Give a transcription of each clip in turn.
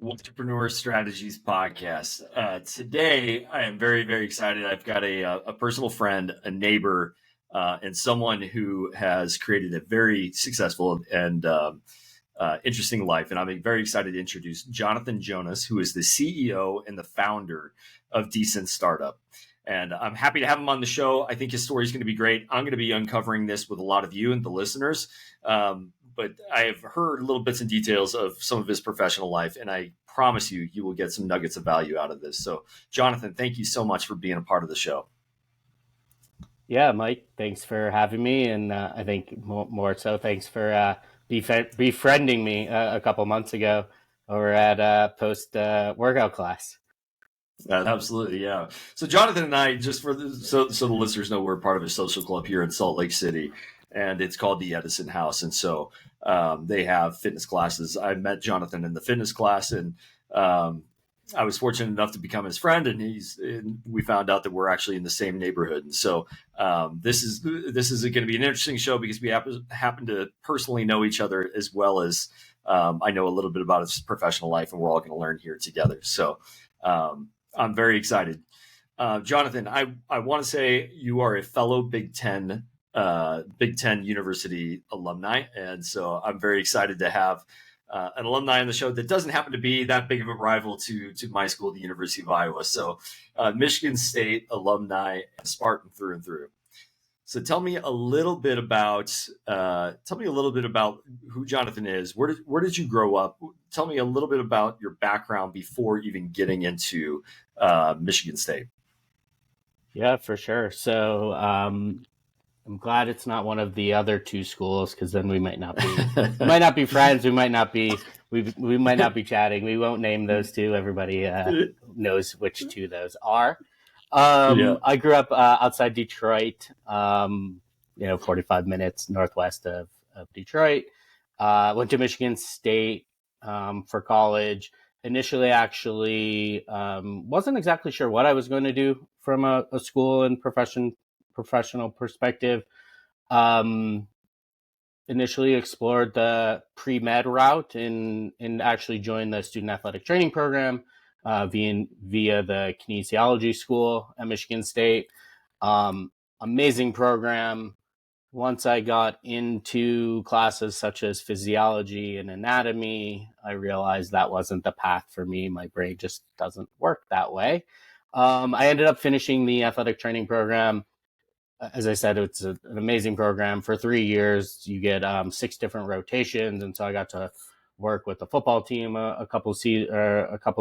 Entrepreneur Strategies podcast. Today, I am very, very excited. I've got a personal friend, a neighbor, and someone who has created a very successful and interesting life. And I'm very excited to introduce Jonathon Jonas, who is the CEO and the founder of Decent Startup. And I'm happy to have him on the show. I think his story is going to be great. I'm going to be uncovering this with a lot of you and the listeners. But I have heard little bits and details of some of his professional life, and I promise you, you will get some nuggets of value out of this. So, Jonathon, thank you so much for being a part of the show. Yeah, Mike, thanks for having me. And I think more so, thanks for befriending me a couple months ago over at post workout class. Absolutely, yeah. So Jonathon and I, just for so the listeners know, we're part of a social club here in Salt Lake City, and it's called the Edison House. And so they have fitness classes. I met Jonathon in the fitness class, and I was fortunate enough to become his friend. And we found out that we're actually in the same neighborhood. And so this is going to be an interesting show because we happen to personally know each other, as well as I know a little bit about his professional life, and we're all going to learn here together. So. I'm very excited. Jonathon, I want to say you are a fellow Big Ten University alumni. And so I'm very excited to have an alumni on the show that doesn't happen to be that big of a rival to my school, the University of Iowa. So Michigan State alumni, Spartan through and through. So tell me a little bit about who Jonathon is. Where did you grow up? Tell me a little bit about your background before even getting into Michigan State. Yeah, for sure. So I'm glad it's not one of the other two schools, because then we might not be friends. We might not be chatting. We won't name those two. Everybody knows which two those are. I grew up outside Detroit, 45 minutes northwest of Detroit. Went to Michigan State for college. Initially, actually, wasn't exactly sure what I was going to do from a school and professional perspective. Initially explored the pre-med route and actually joined the student athletic training program via the kinesiology school at Michigan State. Amazing program. Once I got into classes such as physiology and anatomy, I realized that wasn't the path for me. My brain just doesn't work that way. I ended up finishing the athletic training program. As I said, it's an amazing program. For 3 years, you get 6 different rotations. And so I got to work with the football team a couple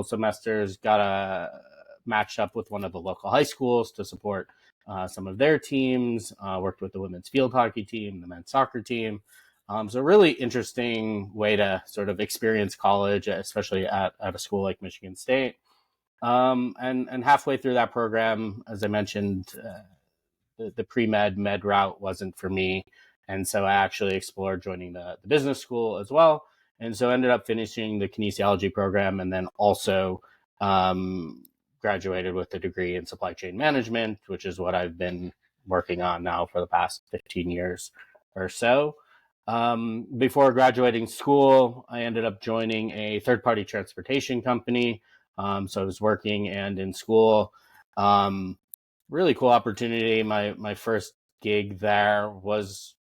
semesters, got matched up with one of the local high schools to support some of their teams, worked with the women's field hockey team, the men's soccer team. So really interesting way to sort of experience college, especially at a school like Michigan State. And halfway through that program, as I mentioned, the pre-med route wasn't for me. And so I actually explored joining the business school as well. And so ended up finishing the kinesiology program, and then also graduated with a degree in supply chain management, which is what I've been working on now for the past 15 years or so. Before graduating school, I ended up joining a third-party transportation company. So I was working and in school. Really cool opportunity. My first gig there was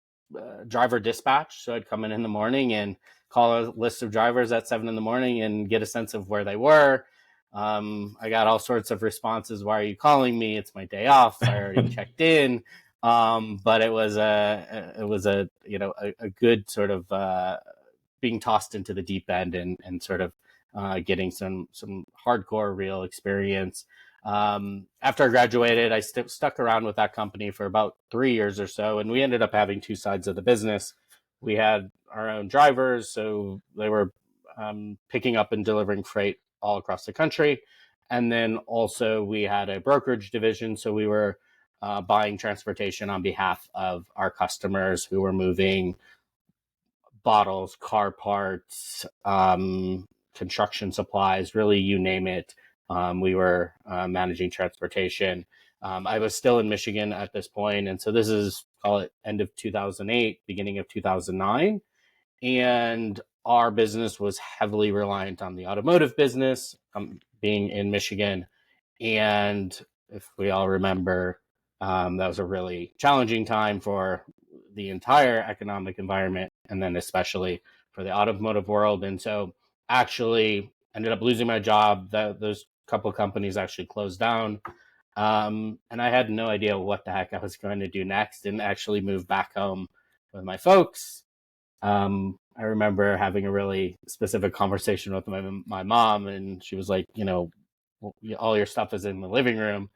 driver dispatch. So I'd come in the morning and call a list of drivers at 7 a.m. and get a sense of where they were. I got all sorts of responses. Why are you calling me? It's my day off. I already checked in. But it was a good sort of being tossed into the deep end and sort of getting some hardcore real experience. After I graduated, I stuck around with that company for about 3 years or so, and we ended up having two sides of the business. We had our own drivers, so they were picking up and delivering freight all across the country. And then also we had a brokerage division, so we were buying transportation on behalf of our customers who were moving bottles, car parts, construction supplies, really you name it. We were managing transportation. I was still in Michigan at this point, and so this is, call it end of 2008, beginning of 2009. and our business was heavily reliant on the automotive business, being in Michigan. And if we all remember, that was a really challenging time for the entire economic environment, and then especially for the automotive world. And so actually ended up losing my job. Those couple of companies actually closed down. And I had no idea what the heck I was going to do next, and actually moved back home with my folks. I remember having a really specific conversation with my mom, and she was like, all your stuff is in the living room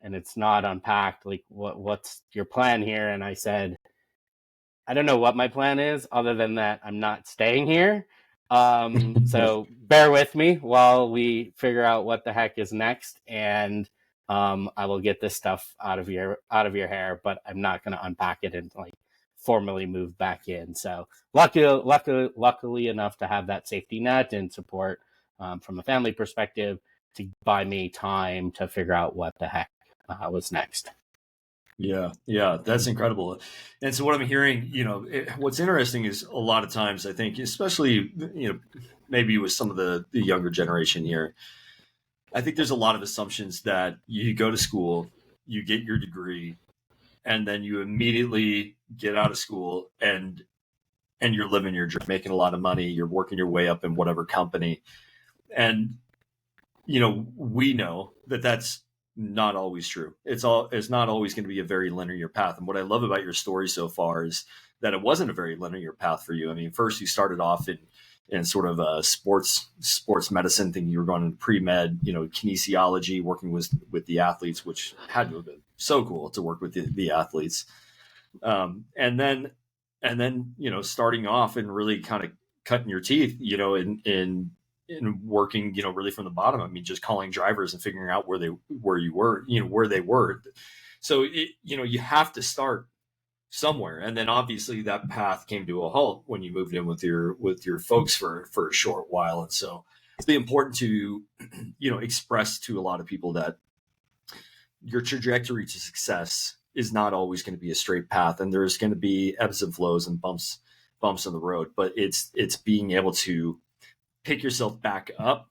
and it's not unpacked. Like, what's your plan here? And I said, I don't know what my plan is other than that I'm not staying here. So bear with me while we figure out what the heck is next, and I will get this stuff out of your hair, but I'm not going to unpack it and like formally move back in. So luckily enough to have that safety net and support from a family perspective to buy me time to figure out what the heck was next. Yeah, that's incredible. And so what I'm hearing, what's interesting is a lot of times I think, especially, maybe with some of the younger generation here, I think there's a lot of assumptions that you go to school, you get your degree, and then you immediately get out of school and you're living your dream, making a lot of money, you're working your way up in whatever company. And, we know that that's not always true. It's not always going to be a very linear path. And what I love about your story so far is that it wasn't a very linear path for you. I mean, first you started off in sort of a sports medicine thing. You were going into pre-med, kinesiology, working with the athletes, which had to have been so cool to work with the athletes. And then, starting off and really kind of cutting your teeth, in working, really from the bottom. I mean, just calling drivers and figuring out where they were. So you have to start somewhere, and then obviously that path came to a halt when you moved in with your folks for a short while. And so it's important to express to a lot of people that your trajectory to success is not always going to be a straight path, and there's going to be ebbs and flows and bumps on the road. But it's being able to pick yourself back up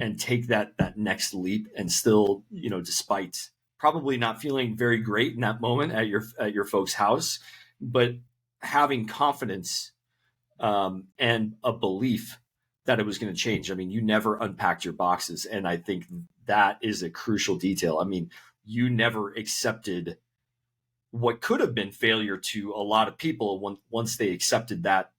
and take that next leap, and still, despite probably not feeling very great in that moment at your folks' house, but having confidence and a belief that it was going to change. I mean, you never unpacked your boxes, and I think that is a crucial detail. I mean, you never accepted what could have been failure to a lot of people once they accepted that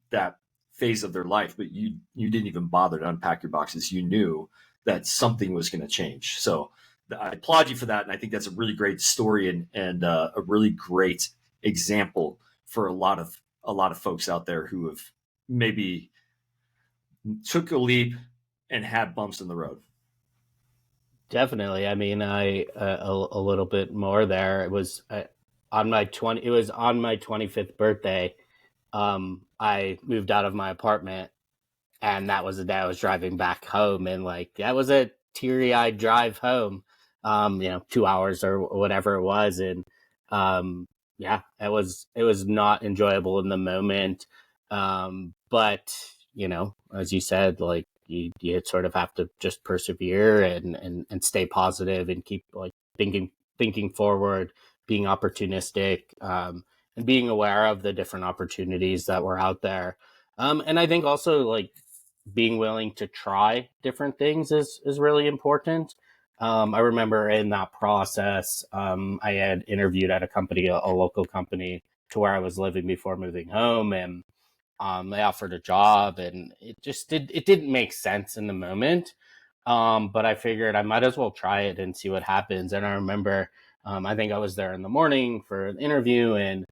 phase of their life, but you didn't even bother to unpack your boxes. You knew that something was going to change. So I applaud you for that, and I think that's a really great story and a really great example for a lot of folks out there who have maybe took a leap and had bumps in the road. Definitely. I mean, a little bit more there. It was on my 25th birthday. I moved out of my apartment, and that was the day I was driving back home, and like that was a teary-eyed drive home. 2 hours or whatever it was, and it was not enjoyable in the moment. But as you said, like you sort of have to just persevere and stay positive and keep like thinking forward, being opportunistic, and being aware of the different opportunities that were out there. And I think also like being willing to try different things is really important. I remember in that process, I had interviewed at a company, a local company, to where I was living before moving home, and they offered a job, and it didn't make sense in the moment. But I figured I might as well try it and see what happens. And I remember, I think I was there in the morning for an interview, and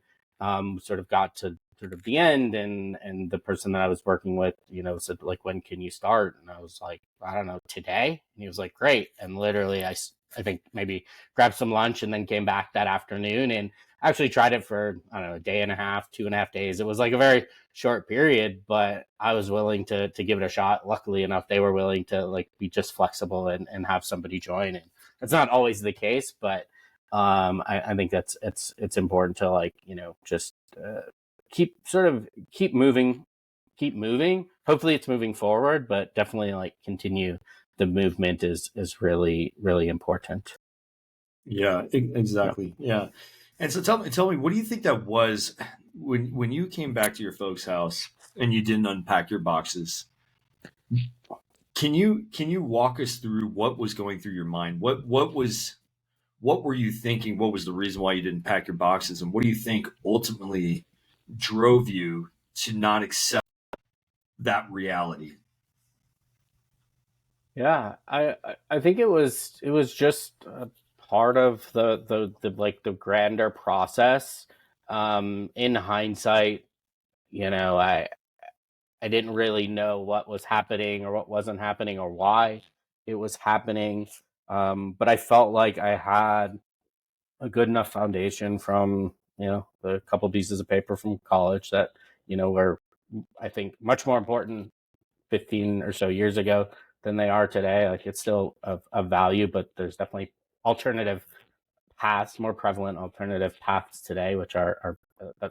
sort of got to sort of the end, and the person that I was working with, said like, when can you start? And I was like, I don't know, today. And he was like, great. And literally I think maybe grabbed some lunch and then came back that afternoon and actually tried it for, I don't know, a day and a half, 2.5 days. It was like a very short period, but I was willing to give it a shot. Luckily enough, they were willing to like be just flexible and have somebody join. And that's not always the case, but I think it's important to like, just keep moving keep moving. Hopefully it's moving forward, but definitely like continue the movement is really, really important. Yeah, exactly. Yeah. And so tell me, what do you think that was when you came back to your folks' house and you didn't unpack your boxes? Can you walk us through what was going through your mind? What were you thinking? What was the reason why you didn't pack your boxes? And what do you think ultimately drove you to not accept that reality? Yeah, I think it was just a part of the like the grander process. In hindsight, you know, I didn't really know what was happening or what wasn't happening or why it was happening. But I felt like I had a good enough foundation from, you know, the couple pieces of paper from college that, you know, were, I think, much more important 15 or so years ago than they are today. Like it's still of value, but there's definitely alternative paths, more prevalent alternative paths today, which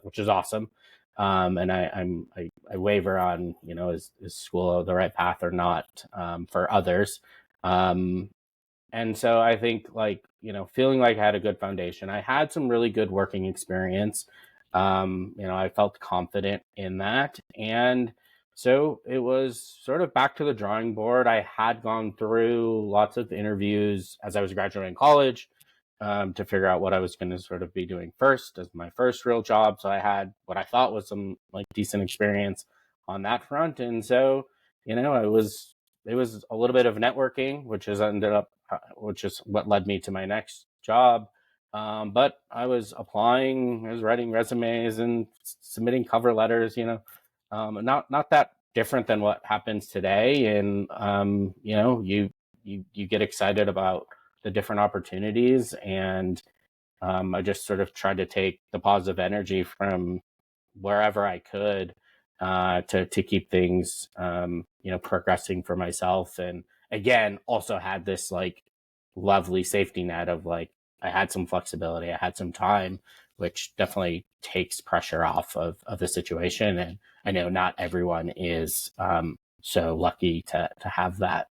which is awesome. And I waver on, you know, is school the right path or not, for others. Um, and so I think like, you know, feeling like I had a good foundation. I had some really good working experience. You know, I felt confident in that. And so it was sort of back to the drawing board. I had gone through lots of interviews as I was graduating college, to figure out what I was going to sort of be doing first as my first real job. So I had what I thought was some like decent experience on that front. And so, you know, it was a little bit of networking, which is what led me to my next job. But I was applying, I was writing resumes and submitting cover letters, you know, not that different than what happens today. And, you know, you get excited about the different opportunities. And I just sort of tried to take the positive energy from wherever I could, to keep things, you know, progressing for myself. And again, also had this like lovely safety net of like I had some flexibility, I had some time, which definitely takes pressure off of the situation. And I know not everyone is, so lucky to have that,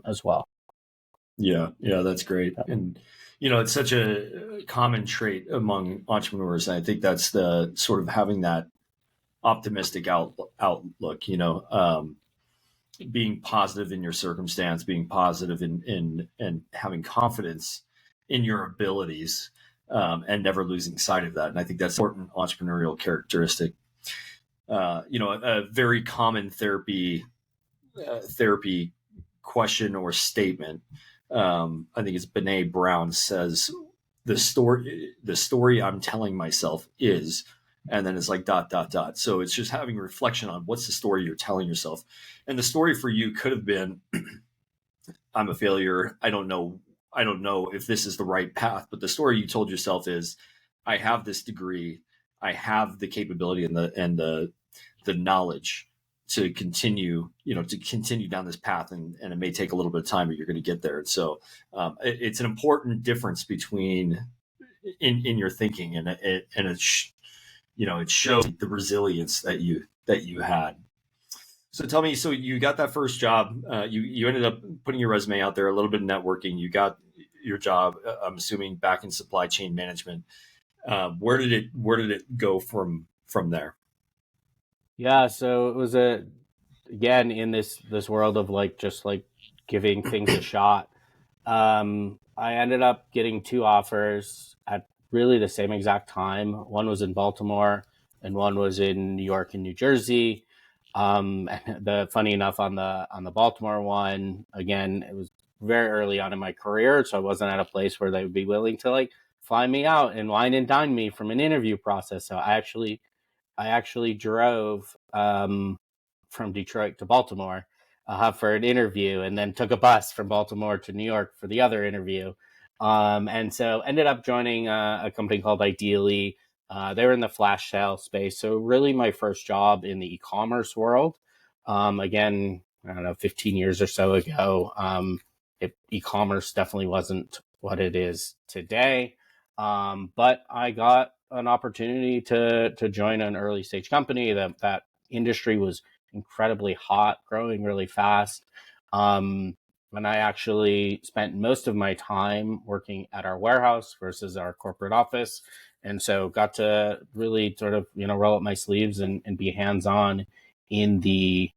as well. Yeah, yeah, that's great. And it's such a common trait among entrepreneurs. And I think that's the sort of having that optimistic outlook, being positive in your circumstance, being positive in and having confidence in your abilities, and never losing sight of that. And I think that's an important entrepreneurial characteristic. A very common therapy question or statement. I think it's Brene Brown says the story I'm telling myself is, and then it's like dot dot dot. So it's just having reflection on what's the story you're telling yourself, and the story for you could have been, I'm a failure. I don't know if this is the right path, but the story you told yourself is, I have this degree, I have the capability and the knowledge to continue down this path, and it may take a little bit of time, but you're going to get there. And so it's an important difference between in your thinking, and it shows the resilience that you had. So tell me, so you got that first job, you ended up putting your resume out there, a little bit of networking, you got your job, I'm assuming back in supply chain management. Where did it go from there? Yeah, so it was again in this world of like just like giving things a shot. I ended up getting two offers at really the same exact time. One was in Baltimore and one was in New York and New Jersey. And the funny enough on the Baltimore one, again, it was very early on in my career, so I wasn't at a place where they would be willing to like fly me out and wine and dine me from an interview process. So I actually drove, from Detroit to Baltimore, for an interview, and then took a bus from Baltimore to New York for the other interview. And so ended up joining a company called Ideally. They were in the flash sale space. So really my first job in the e-commerce world. Again, I don't know, 15 years or so ago. E-commerce definitely wasn't what it is today. But I got an opportunity to join an early stage company. That industry was incredibly hot, growing really fast. And I actually spent most of my time working at our warehouse versus our corporate office. And so got to really sort of, roll up my sleeves and be hands-on in the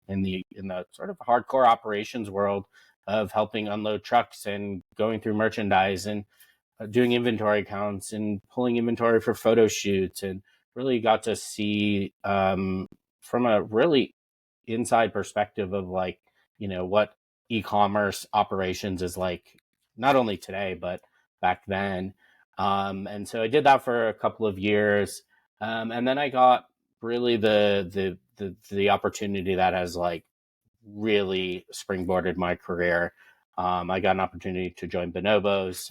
in the sort of hardcore operations world of helping unload trucks and going through merchandise and doing inventory counts and pulling inventory for photo shoots, and really got to see from a really inside perspective of like, what e-commerce operations is like, not only today, but back then. And so I did that for a couple of years. And then I got really the opportunity that has like really springboarded my career. I got an opportunity to join Bonobos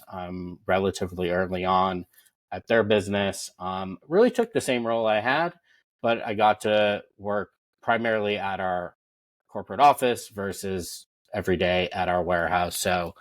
relatively early on at their business. Really took the same role I had, but I got to work primarily at our corporate office versus every day at our warehouse. So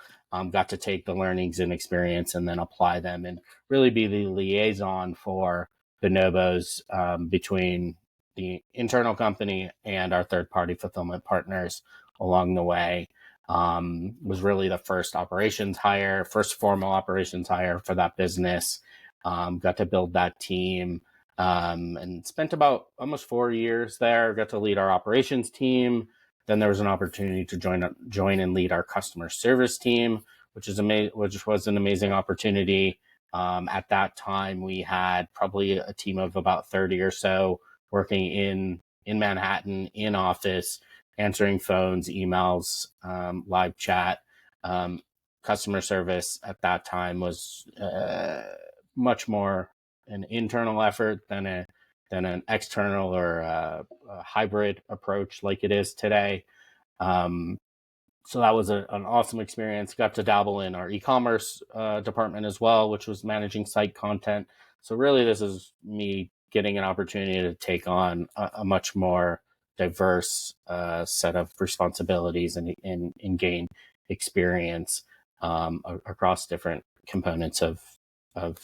got to take the learnings and experience and then apply them and really be the liaison for Bonobos between the internal company and our third party fulfillment partners along the way. Was really the first formal operations hire for that business. Got to build that team and spent about almost 4 years there. Got to lead our operations team. Then there was an opportunity to join and lead our customer service team, which was an amazing opportunity. At that time, we had probably a team of about 30 or so working in Manhattan, in office, answering phones, emails, live chat. Customer service at that time was much more an internal effort than an external or a hybrid approach like it is today. So that was an awesome experience. Got to dabble in our e-commerce department as well, which was managing site content. So really, this is me getting an opportunity to take on a much more diverse set of responsibilities and gain experience across different components of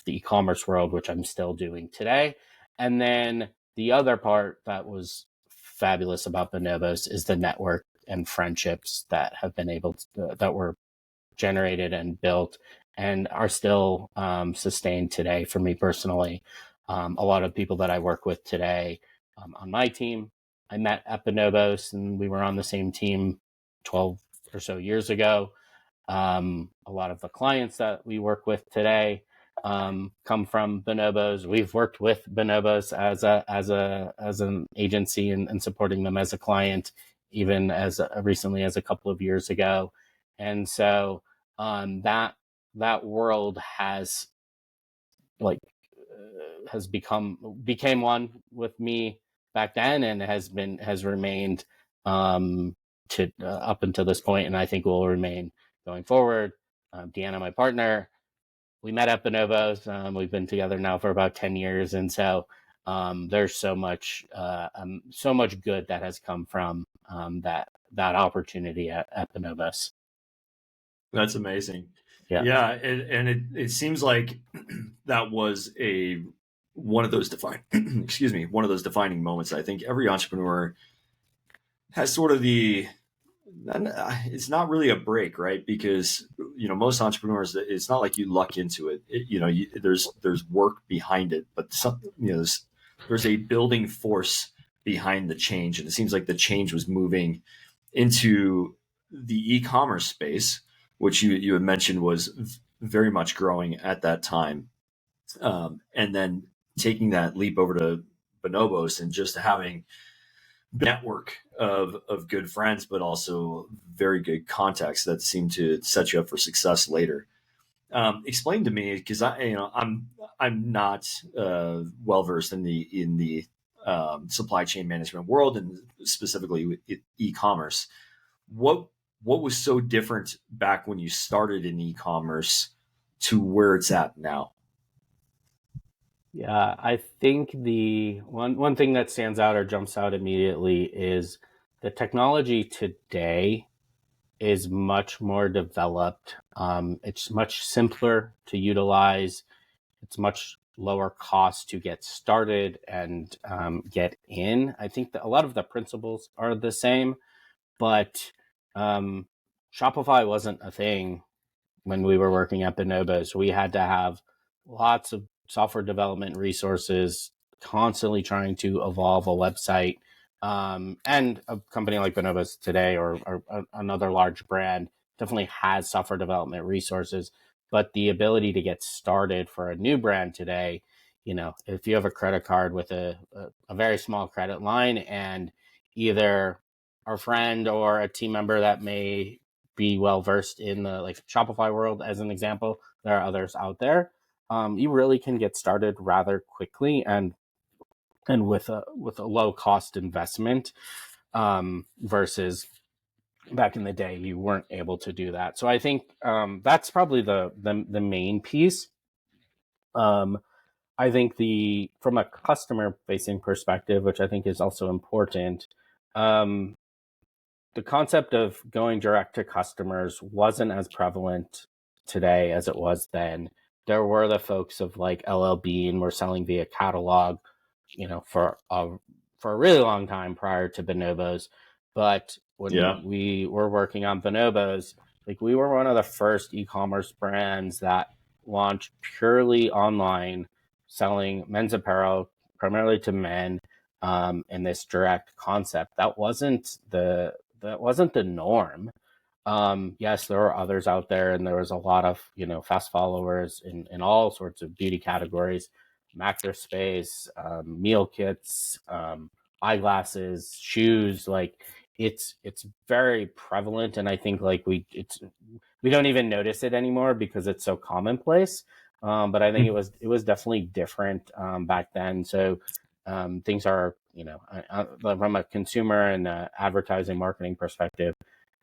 the e-commerce world, which I'm still doing today. And then the other part that was fabulous about Bonobos is the network and friendships that have been that were generated and built and are still sustained today for me personally. A lot of people that I work with today on my team, I met at Bonobos and we were on the same team 12 or so years ago. A lot of the clients that we work with today come from Bonobos. We've worked with Bonobos as an agency and supporting them as a client, even as recently as a couple of years ago. And so that world has became one with me back then, and has remained to up until this point, and I think will remain going forward. Deanna, my partner, we met at Bonobos. We've been together now for about 10 years. And so there's so much good that has come from that opportunity at Bonobos. That's amazing. Yeah. Yeah. And it seems like that was one of those one of those defining moments. I think every entrepreneur has sort of it's not really a break, right? Because most entrepreneurs, it's not like you luck into it. There's work behind it, but there's a building force behind the change, and it seems like the change was moving into the e-commerce space, which you had mentioned was very much growing at that time, and then taking that leap over to Bonobos and just having network of good friends, but also very good contacts that seem to set you up for success later. Explain to me, because I'm not well versed in the supply chain management world, and specifically e-commerce. What was so different back when you started in e-commerce to where it's at now? Yeah, I think the one thing that stands out or jumps out immediately is the technology today is much more developed. It's much simpler to utilize. It's much lower cost to get started and get in. I think that a lot of the principles are the same, but Shopify wasn't a thing when we were working at Bonobos. We had to have lots of software development resources, constantly trying to evolve a website. And a company like Bonobos today, or another large brand, definitely has software development resources. But the ability to get started for a new brand today, if you have a credit card with a very small credit line, and either our friend or a team member that may be well versed in the like Shopify world, as an example, there are others out there. You really can get started rather quickly and with a low cost investment, versus back in the day you weren't able to do that. So I think that's probably the main piece. I think from a customer facing perspective, which I think is also important, the concept of going direct to customers wasn't as prevalent today as it was then. There were the folks of like LL Bean were selling via catalog, for a really long time prior to Bonobos. But when we were working on Bonobos, like we were one of the first e-commerce brands that launched purely online, selling men's apparel primarily to men, in this direct concept. That wasn't the norm. Yes, there were others out there, and there was a lot of fast followers in all sorts of beauty categories, Makerspace, meal kits, eyeglasses, shoes. Like it's very prevalent, and I think like we don't even notice it anymore because it's so commonplace. But I think it was definitely different back then. So things are, from a consumer and advertising marketing perspective,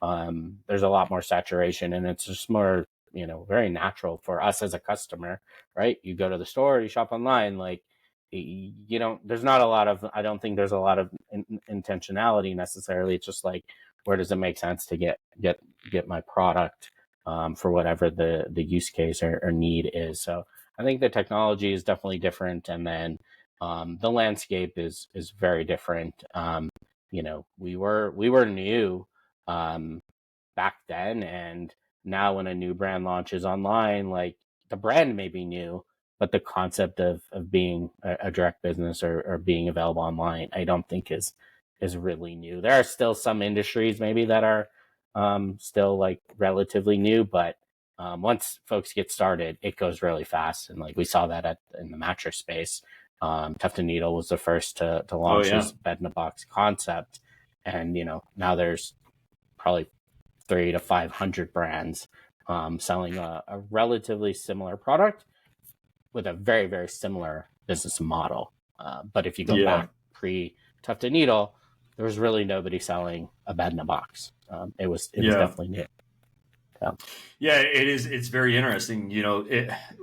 there's a lot more saturation, and it's just more, very natural for us as a customer, right? You go to the store, you shop online, like there's not a lot of, I don't think there's a lot of intentionality necessarily. It's just like, where does it make sense to get my product, for whatever the use case or need is. So I think the technology is definitely different. And then the landscape is very different. We were new back then, and now when a new brand launches online, like the brand may be new, but the concept of being a direct business or being available online, I don't think is really new. There are still some industries maybe that are still like relatively new, but once folks get started, it goes really fast. And like we saw that in the mattress space. Tuft and Needle was the first to launch this bed in a box concept, and now there's probably 300 to 500 brands selling a relatively similar product with a very, very similar business model. But if you go back pre Tuft and Needle, there was really nobody selling a bed in a box. It was definitely new. Yeah, it is. It's very interesting.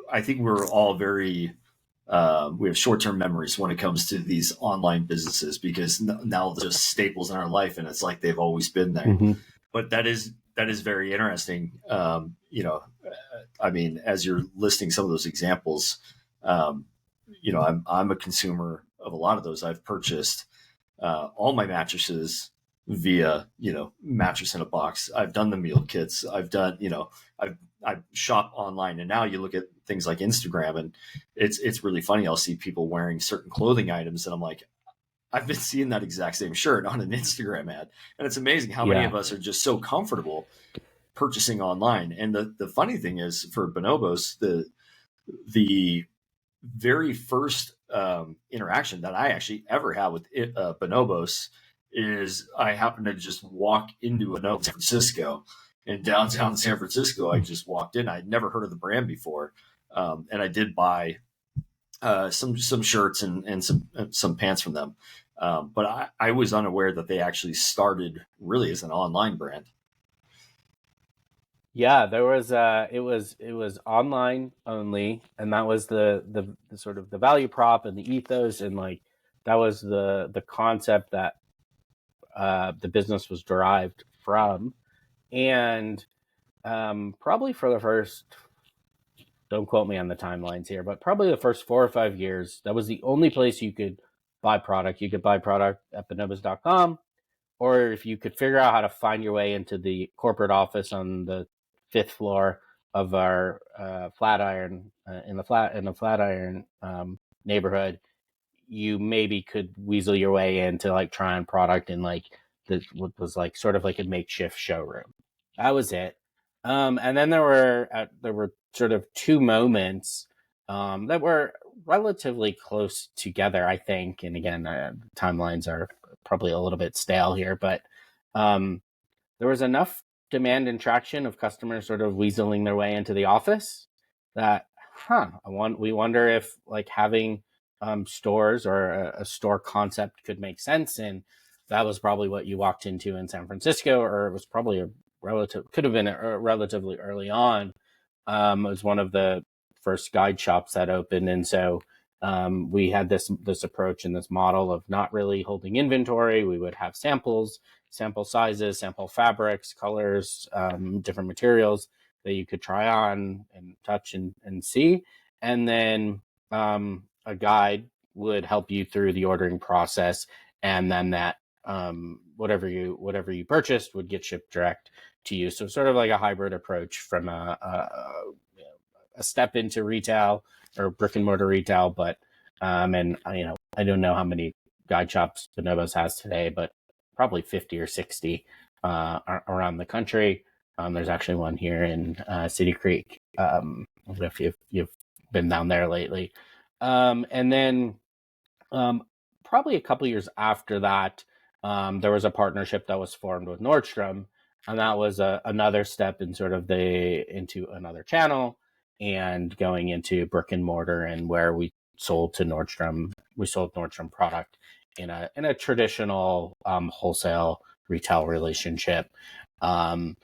I think we're all very, we have short-term memories when it comes to these online businesses, because now they're just staples in our life, and it's like they've always been there. Mm-hmm. But that is very interesting. I mean, as you're listing some of those examples, I'm a consumer of a lot of those. I've purchased all my mattresses via mattress in a box. I've done the meal kits. I've done I've shop online, and now you look at things like Instagram, and it's really funny. I'll see people wearing certain clothing items, and I'm like, I've been seeing that exact same shirt on an Instagram ad, and it's amazing how many of us are just so comfortable purchasing online. And the funny thing is, for Bonobos, the very first interaction that I actually ever had with Bonobos is I happened to just walk into a San Francisco, in downtown San Francisco. I just walked in. I'd never heard of the brand before, and I did buy some shirts and some pants from them, but I was unaware that they actually started really as an online brand. Yeah, there was it was online only, and that was the sort of the value prop and the ethos, and like that was the concept that the business was derived from. And probably for the first don't quote me on the timelines here, but probably the first 4 or 5 years, that was the only place you could buy product. You could buy product at bonobos.com, or if you could figure out how to find your way into the corporate office on the fifth floor of our Flatiron in the Flatiron neighborhood, you maybe could weasel your way into like trying product in like what was like sort of like a makeshift showroom. That was it. And then there were sort of two moments that were relatively close together, I think. And again, timelines are probably a little bit stale here, but um, there was enough demand and traction of customers sort of weaseling their way into the office that, we wonder if like having stores or a store concept could make sense. And that was probably what you walked into in San Francisco, or it was probably could have been relatively early on. It was one of the first guide shops that opened. And so we had this approach and this model of not really holding inventory. We would have samples, sample sizes, sample fabrics, colors, different materials that you could try on and touch and see. And then a guide would help you through the ordering process. And then that whatever you purchased would get shipped direct to you. So sort of like a hybrid approach from a step into retail or brick and mortar retail. But and I don't know how many guide shops Bonobos has today, but probably 50 or 60 around the country. There's actually one here in City Creek. I don't know if you've been down there lately. And then probably a couple years after that, there was a partnership that was formed with Nordstrom, and that was another step in sort of into another channel and going into brick and mortar, and where we sold to Nordstrom. We sold Nordstrom product in a traditional wholesale retail relationship. And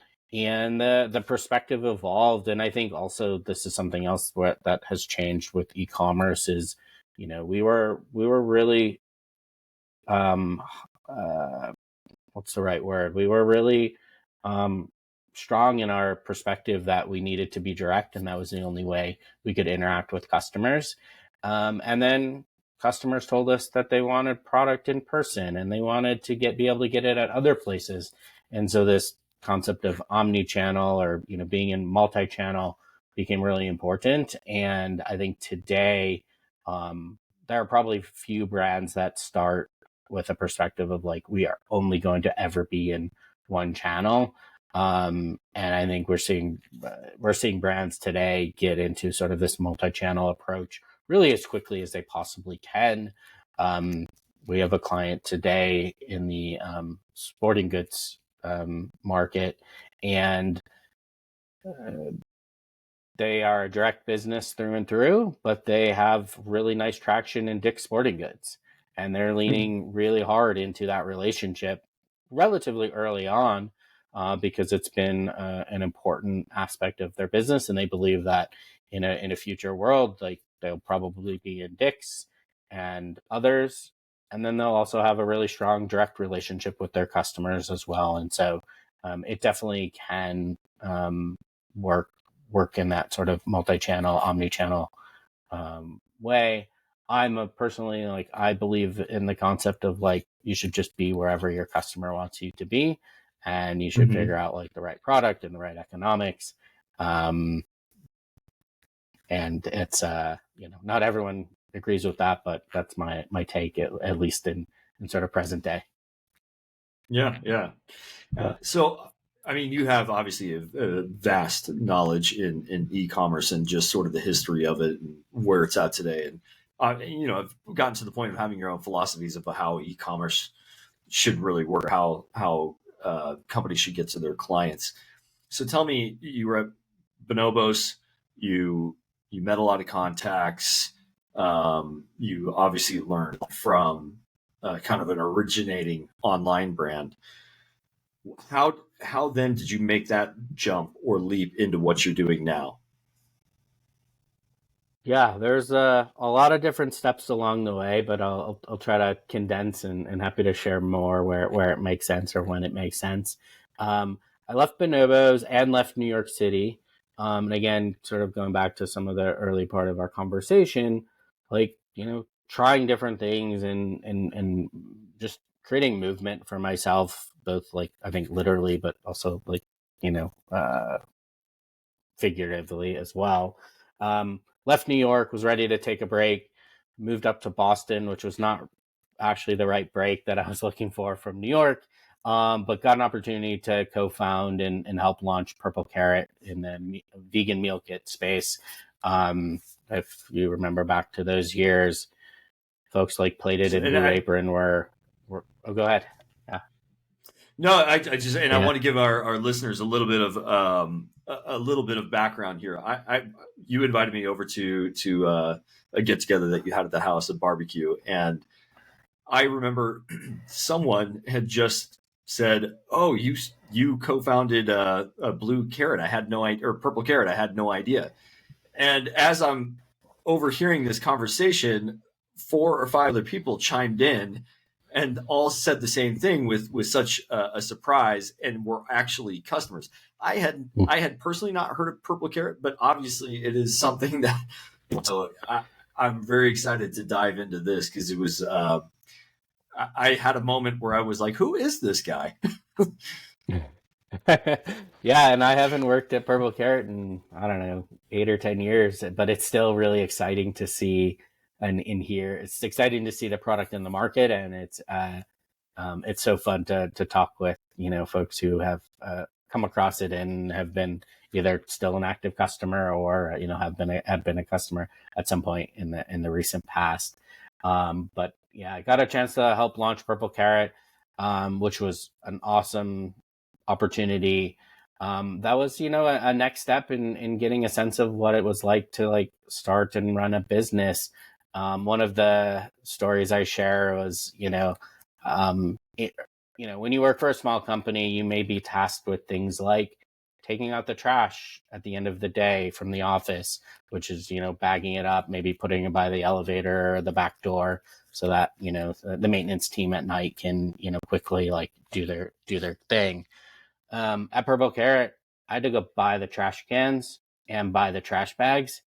the perspective evolved, and I think also this is something else that has changed with e-commerce is, we were really what's the right word? We were really strong in our perspective that we needed to be direct, and that was the only way we could interact with customers. And then customers told us that they wanted product in person, and they wanted to be able to get it at other places. And so this concept of omni-channel, or being in multi-channel, became really important. And I think today there are probably few brands that start with a perspective of like, we are only going to ever be in one channel. And I think we're seeing brands today get into sort of this multi-channel approach really as quickly as they possibly can. We have a client today in the sporting goods market, and they are a direct business through and through, but they have really nice traction in Dick's Sporting Goods, and they're leaning really hard into that relationship relatively early on because it's been an important aspect of their business, and they believe that in a future world, like, they'll probably be in Dick's and others, and then they'll also have a really strong direct relationship with their customers as well. And so it definitely can work in that sort of multi-channel, omni-channel way. I'm personally, like, I believe in the concept of like, you should just be wherever your customer wants you to be, and you should figure out like the right product and the right economics. And it's not everyone agrees with that, but that's my take, at least in sort of present day. Yeah. So, I mean, you have obviously a vast knowledge in e-commerce and just sort of the history of it and where it's at today. And, I've gotten to the point of having your own philosophies of how e-commerce should really work, how companies should get to their clients. So tell me, you were at Bonobos, you met a lot of contacts. You obviously learned from kind of an originating online brand. How then did you make that jump or leap into what you're doing now? Yeah, there's a lot of different steps along the way, but I'll try to condense, and happy to share more where it makes sense or when it makes sense. I left Bonobos and left New York City And again, sort of going back to some of the early part of our conversation, like, trying different things and just creating movement for myself, both like I think literally, but also like, figuratively as well. Left New York, was ready to take a break, moved up to Boston, which was not actually the right break that I was looking for from New York, but got an opportunity to co-found and help launch Purple Carrot in the vegan meal kit space. If you remember back to those years, folks like Plated So, and and Blue I, Apron were oh, go ahead. Yeah. no, I just, and I Yeah. want to give our listeners a little bit of a little bit of background here. You invited me over to a get together that you had at the house, a barbecue, and I remember someone had just said, "Oh, you co-founded a Blue Carrot. I had no idea, or Purple Carrot. I had no idea." And as I'm overhearing this conversation, 4 or 5 other people chimed in and all said the same thing with such a surprise, and were actually customers. I had personally not heard of Purple Carrot, but obviously it is something that. So I'm very excited to dive into this because it was. I had a moment where I was like, "Who is this guy?" Yeah, and I haven't worked at Purple Carrot in, I don't know, 8 or 10 years, but it's still really exciting to see and in here. It's exciting to see the product in the market, and it's so fun to talk with folks who have come across it and have been either still an active customer or have been a customer at some point in the recent past. But yeah, I got a chance to help launch Purple Carrot, which was an awesome opportunity. That was a next step in getting a sense of what it was like to like start and run a business. One of the stories I share was when you work for a small company, you may be tasked with things like taking out the trash at the end of the day from the office, which is bagging it up, maybe putting it by the elevator or the back door, so that the maintenance team at night can quickly like do their thing. At Purple Carrot, I had to go buy the trash cans and buy the trash bags,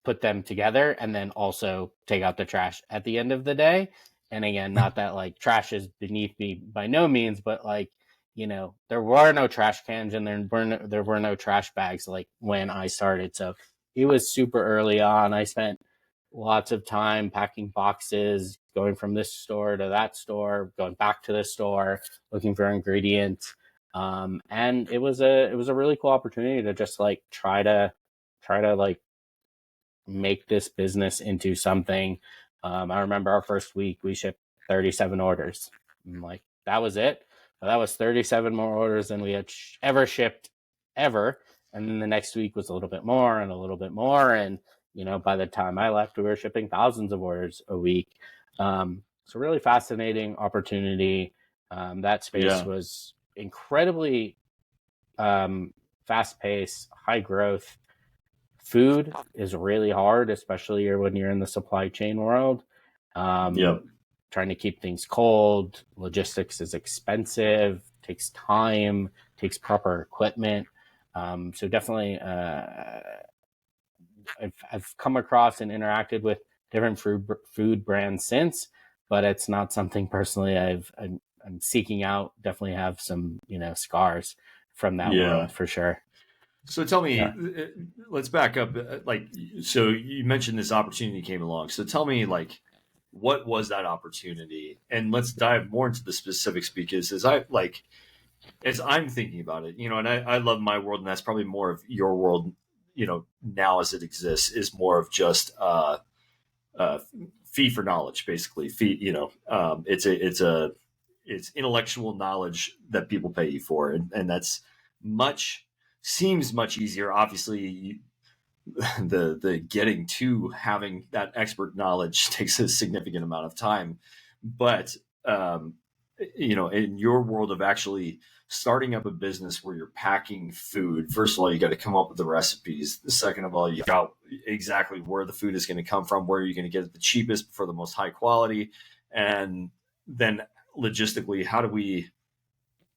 put them together, and then also take out the trash at the end of the day. And again, not that like trash is beneath me by no means, but like there were no trash cans and there were no trash bags like when I started. So it was super early on. I spent lots of time packing boxes, going from this store to that store, going back to this store, looking for ingredients. And it was a really cool opportunity to just like try to like make this business into something. I remember our first week we shipped 37 orders. I'm like, that was it. But that was 37 more orders than we had ever shipped ever. And then the next week was a little bit more and a little bit more. And, by the time I left, we were shipping thousands of orders a week. It's a really fascinating opportunity. That space Yeah, was incredibly fast paced, high growth. Food is really hard, especially when you're in the supply chain world. Um, yep, Trying to keep things cold, logistics is expensive, takes time, takes proper equipment. So definitely, I've come across and interacted with different food brands since, but it's not something personally I'm seeking out. Definitely have some scars from that yeah. world for sure. So tell me, Yeah. let's back up. Like, so you mentioned this opportunity came along. So tell me, like, what was that opportunity? And let's dive more into the specifics because as I'm thinking about it, and I love my world, and that's probably more of your world, now as it exists, is more of just uh, fee for knowledge, basically. Fee, it's intellectual knowledge that people pay you for, and that's much seems much easier. Obviously, the getting to having that expert knowledge takes a significant amount of time, but um, in your world of actually starting up a business where you're packing food, first of all, you got to come up with the recipes. Second of all, you got exactly where the food is going to come from, where you're going to get it the cheapest for the most high quality, and then logistically, how do we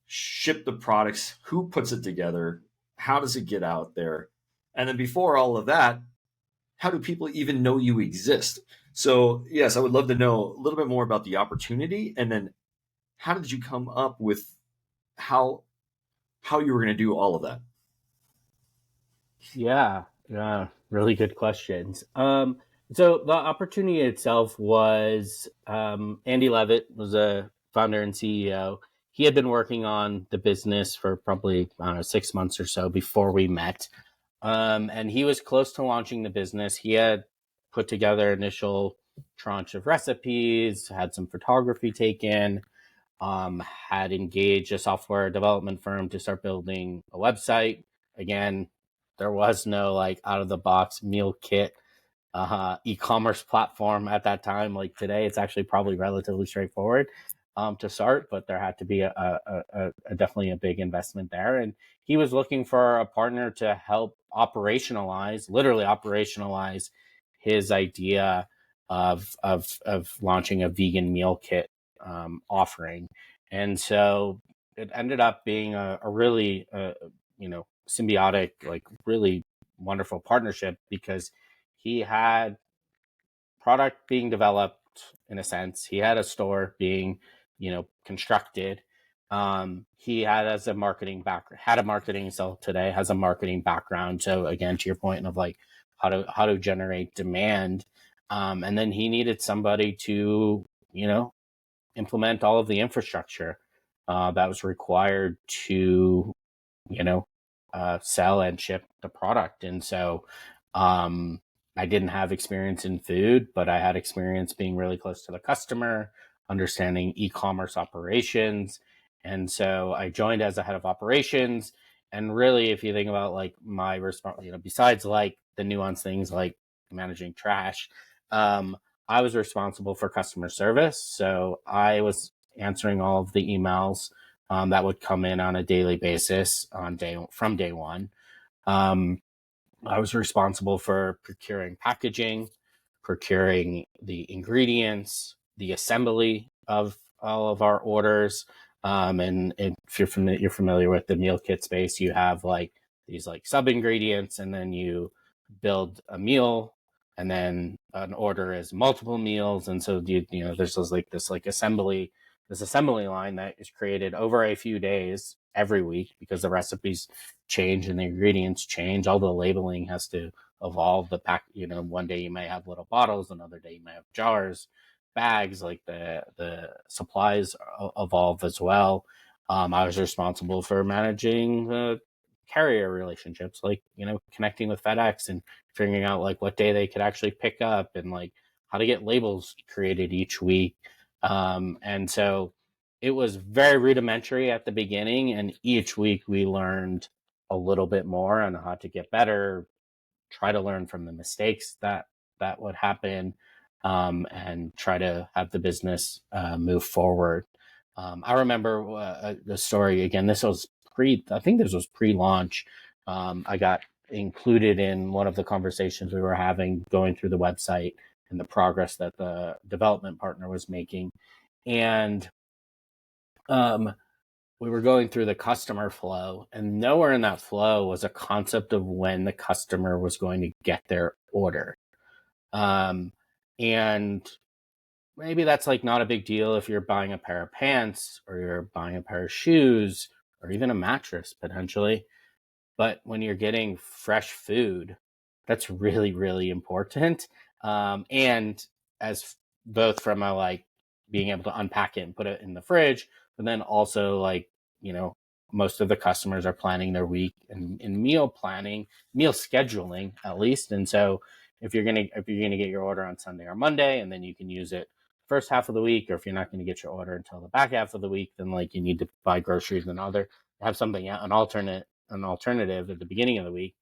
ship the products? Who puts it together? how does it get out there? And then before all of that, how do people even know you exist? So, yes, I would love to know a little bit more about the opportunity, and then how did you come up with how you were going to do all of that? Yeah, really good questions. So the opportunity itself was Andy Levitt was a founder and CEO. He had been working on the business for probably, I don't know, 6 months or so before we met. And he was close to launching the business. He had put together initial tranche of recipes, had some photography taken, had engaged a software development firm to start building a website. Again, there was no like out of the box meal kit e-commerce platform at that time. Like today, it's actually probably relatively straightforward to start, but there had to be a definitely a big investment there. And he was looking for a partner to help literally operationalize his idea of launching a vegan meal kit offering. And so it ended up being a really symbiotic, like really wonderful partnership because he had product being developed in a sense. He had a store being, constructed. He had a marketing self today, has a marketing background. So again, to your point of like how to generate demand. And then he needed somebody to, implement all of the infrastructure that was required to, you know, sell and ship the product. And so I didn't have experience in food, but I had experience being really close to the customer, understanding e-commerce operations. And so I joined as a head of operations. And really, if you think about like my response, besides like the nuanced things like managing trash, I was responsible for customer service. So I was answering all of the emails that would come in on a daily basis from day one. I was responsible for procuring packaging, procuring the ingredients, the assembly of all of our orders. And if you're familiar with the meal kit space, you have like these like sub ingredients, and then you build a meal, and then an order is multiple meals. And so there's this assembly line that is created over a few days every week because the recipes change and the ingredients change. All the labeling has to evolve. The pack, one day you may have little bottles, another day you may have jars, bags. Like the supplies evolve as well. I was responsible for managing the carrier relationships, like connecting with FedEx and figuring out like what day they could actually pick up, and like how to get labels created each week. And so it was very rudimentary at the beginning, and each week we learned a little bit more on how to get better, try to learn from the mistakes that would happen, and try to have the business move forward. I remember the story again. I think this was pre-launch. I got included in one of the conversations we were having, going through the website and the progress that the development partner was making, and we were going through the customer flow, and nowhere in that flow was a concept of when the customer was going to get their order. And maybe that's like not a big deal if you're buying a pair of pants or you're buying a pair of shoes or even a mattress potentially. But when you're getting fresh food, that's really, really important. And as both from a like being able to unpack it and put it in the fridge, but then also like, most of the customers are planning their week in meal planning, meal scheduling at least. And so if you're gonna get your order on Sunday or Monday, and then you can use it first half of the week, or if you're not going to get your order until the back half of the week, then like you need to buy groceries and have something, an alternative at the beginning of the week.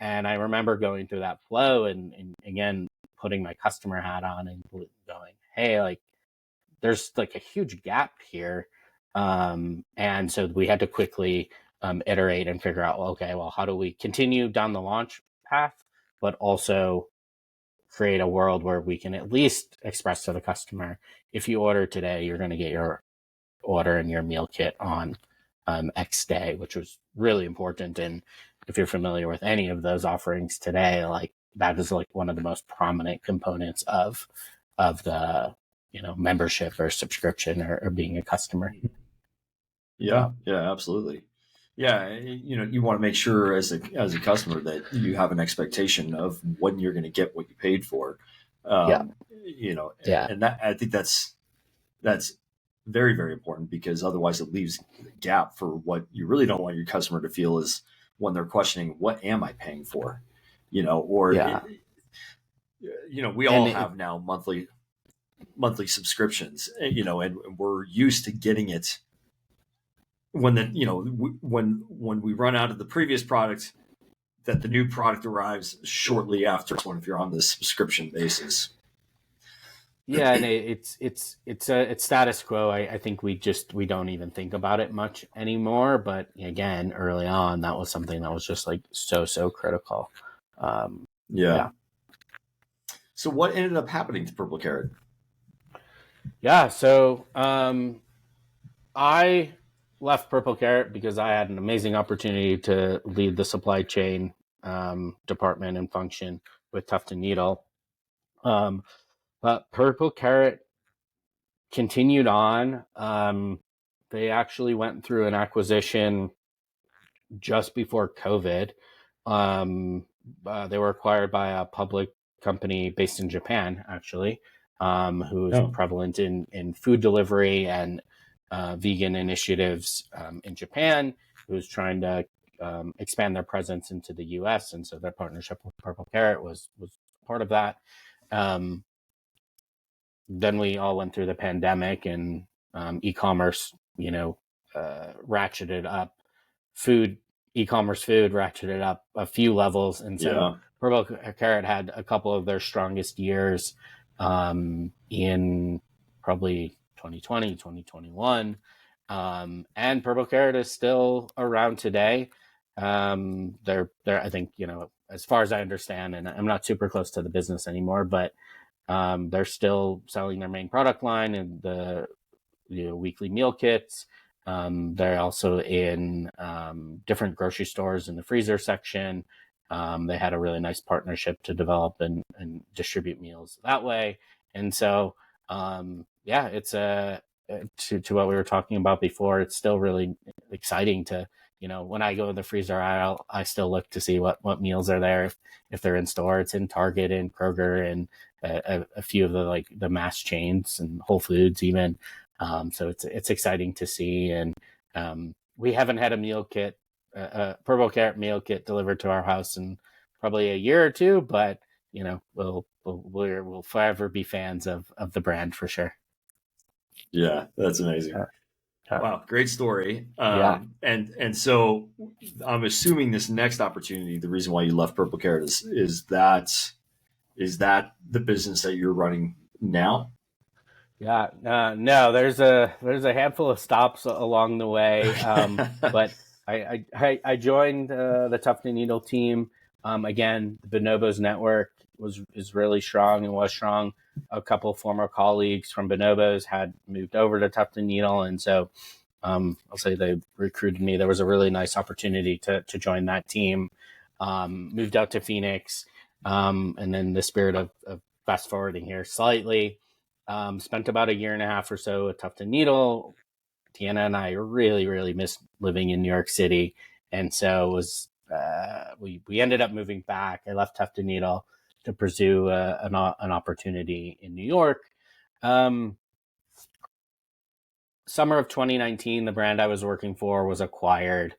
And I remember going through that flow and again putting my customer hat on and going, hey, like there's like a huge gap here. And so we had to quickly iterate and figure out, well, okay, well, how do we continue down the launch path, but also create a world where we can at least express to the customer, if you order today, you're going to get your order and your meal kit on X day, which was really important. And if you're familiar with any of those offerings today, like that is like one of the most prominent components of the, membership or subscription or being a customer. Yeah, yeah, absolutely. Yeah, you want to make sure as a customer that you have an expectation of when you're going to get what you paid for. Yeah. Yeah. And that I think that's very, very important, because otherwise it leaves a gap for what you really don't want your customer to feel is when they're questioning, what am I paying for? Or Yeah. we And all have now monthly subscriptions, and we're used to getting it when when we run out of the previous product, that the new product arrives shortly after, if you're on this subscription basis. yeah, and it's status quo. I think we don't even think about it much anymore. But again, early on, that was something that was just like so critical. Yeah. So what ended up happening to Purple Carrot? Yeah. So I left Purple Carrot because I had an amazing opportunity to lead the supply chain department and function with Tufton Needle. But Purple Carrot continued on. They actually went through an acquisition just before COVID. They were acquired by a public company based in Japan, actually, who is prevalent in food delivery and vegan initiatives in Japan, who's trying to expand their presence into the U.S. And so their partnership with Purple Carrot was part of that. Then we all went through the pandemic, and e-commerce, ratcheted up. E-commerce food ratcheted up a few levels, and so Purple Carrot had a couple of their strongest years in probably 2020, 2021. And Purple Carrot is still around today. They're I think, as far as I understand, and I'm not super close to the business anymore, but they're still selling their main product line and the weekly meal kits. They're also in different grocery stores in the freezer section. They had a really nice partnership to develop and distribute meals that way. And so, it's to what we were talking about before. It's still really exciting to, when I go in the freezer aisle, I still look to see what meals are there. If they're in store, it's in Target and Kroger and a few of the mass chains and Whole Foods even. So it's exciting to see. And we haven't had a meal kit, a Purple Carrot meal kit delivered to our house in probably a year or two, but we'll forever be fans of the brand for sure. Yeah, that's amazing. Wow, great story. Yeah. And so I'm assuming this next opportunity, the reason why you left Purple Carrot is that the business that you're running now? Yeah, no, there's a handful of stops along the way, but I joined the Tufton Needle team. Again, the Bonobos network is really strong and was strong. A couple of former colleagues from Bonobos had moved over to Tufton Needle, and so I'll say they recruited me. There was a really nice opportunity to join that team. Moved out to Phoenix, and then the spirit of fast forwarding here slightly. Spent about a year and a half or so at Tufton Needle. Tiana and I really, really missed living in New York City. And so we ended up moving back. I left Tufton Needle to pursue an opportunity in New York. Summer of 2019, the brand I was working for was acquired.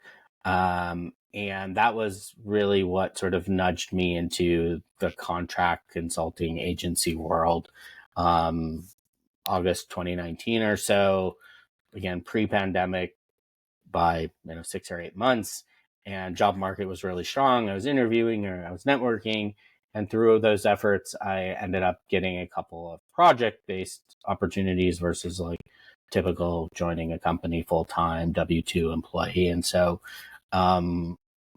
And that was really what sort of nudged me into the contract consulting agency world. August 2019 or so, again, pre-pandemic by 6 or 8 months, and job market was really strong. I was interviewing or I was networking, and through those efforts, I ended up getting a couple of project-based opportunities versus like typical joining a company full-time W-2 employee. And so